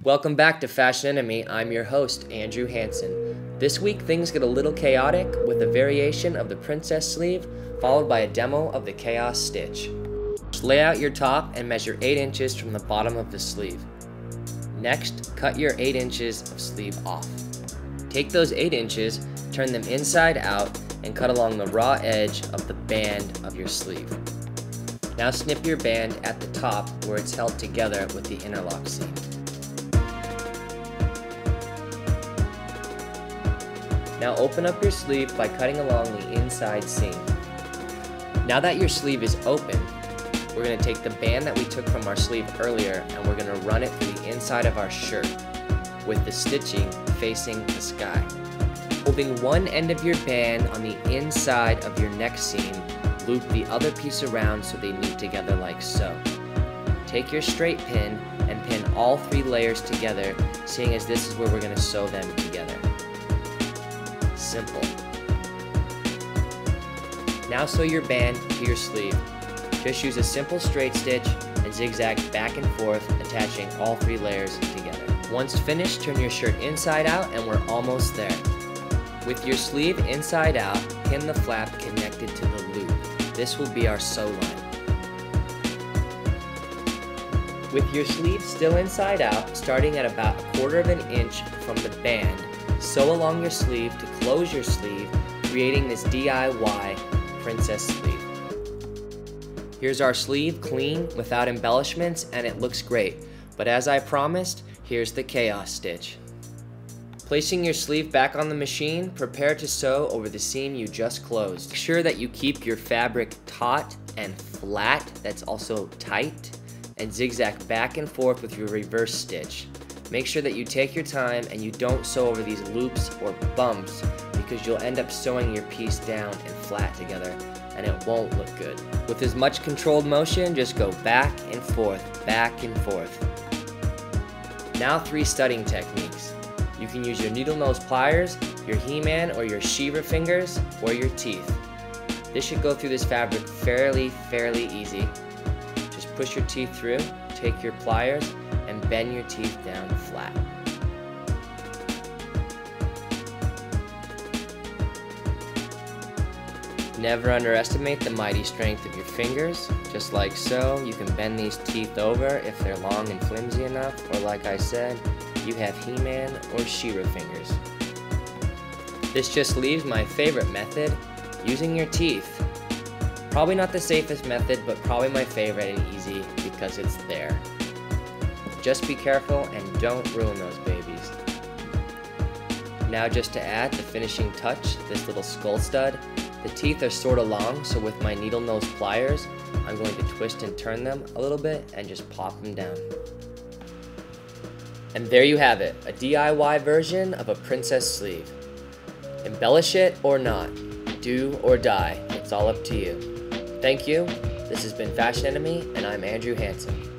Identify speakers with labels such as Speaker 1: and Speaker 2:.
Speaker 1: Welcome back to Fashion Enemy. I'm your host, Andrew Hanson. This week things get a little chaotic with a variation of the princess sleeve followed by a demo of the chaos stitch. Lay out your top and measure 8 inches from the bottom of the sleeve. Next, cut your 8 inches of sleeve off. Take those 8 inches, turn them inside out, and cut along the raw edge of the band of your sleeve. Now snip your band at the top where it's held together with the interlock seam. Now open up your sleeve by cutting along the inside seam. Now that your sleeve is open, we're going to take the band that we took from our sleeve earlier and we're going to run it through the inside of our shirt with the stitching facing the sky. Holding one end of your band on the inside of your neck seam, loop the other piece around so they meet together like so. Take your straight pin and pin all 3 layers together, seeing as this is where we're going to sew them together. Simple. Now sew your band to your sleeve. Just use a simple straight stitch and zigzag back and forth, attaching all 3 layers together. Once finished, turn your shirt inside out and we're almost there. With your sleeve inside out, pin the flap connected to the loop. This will be our sew line. With your sleeve still inside out, starting at about 1/4 of an inch from the band, sew along your sleeve to close your sleeve, creating this DIY princess sleeve. Here's our sleeve, clean, without embellishments, and it looks great. But as I promised, here's the chaos stitch. Placing your sleeve back on the machine, prepare to sew over the seam you just closed. Make sure that you keep your fabric taut and flat, that's also tight, and zigzag back and forth with your reverse stitch. Make sure that you take your time and you don't sew over these loops or bumps because you'll end up sewing your piece down and flat together and it won't look good. With as much controlled motion, just go back and forth, back and forth. Now 3 studding techniques. You can use your needle nose pliers, your He-Man or your She-Ra fingers, or your teeth. This should go through this fabric fairly easy. Just push your teeth through, take your pliers, and bend your teeth down flat. Never underestimate the mighty strength of your fingers. Just like so, you can bend these teeth over if they're long and flimsy enough, or like I said, you have He-Man or She-Ra fingers. This just leaves my favorite method, using your teeth. Probably not the safest method, but probably my favorite and easy because it's there. Just be careful and don't ruin those babies. Now just to add the finishing touch, this little skull stud. The teeth are sort of long, so with my needle nose pliers, I'm going to twist and turn them a little bit and just pop them down. And there you have it, a DIY version of a princess sleeve. Embellish it or not, do or die, it's all up to you. Thank you, this has been Fashion Enemy, and I'm Andrew Hanson.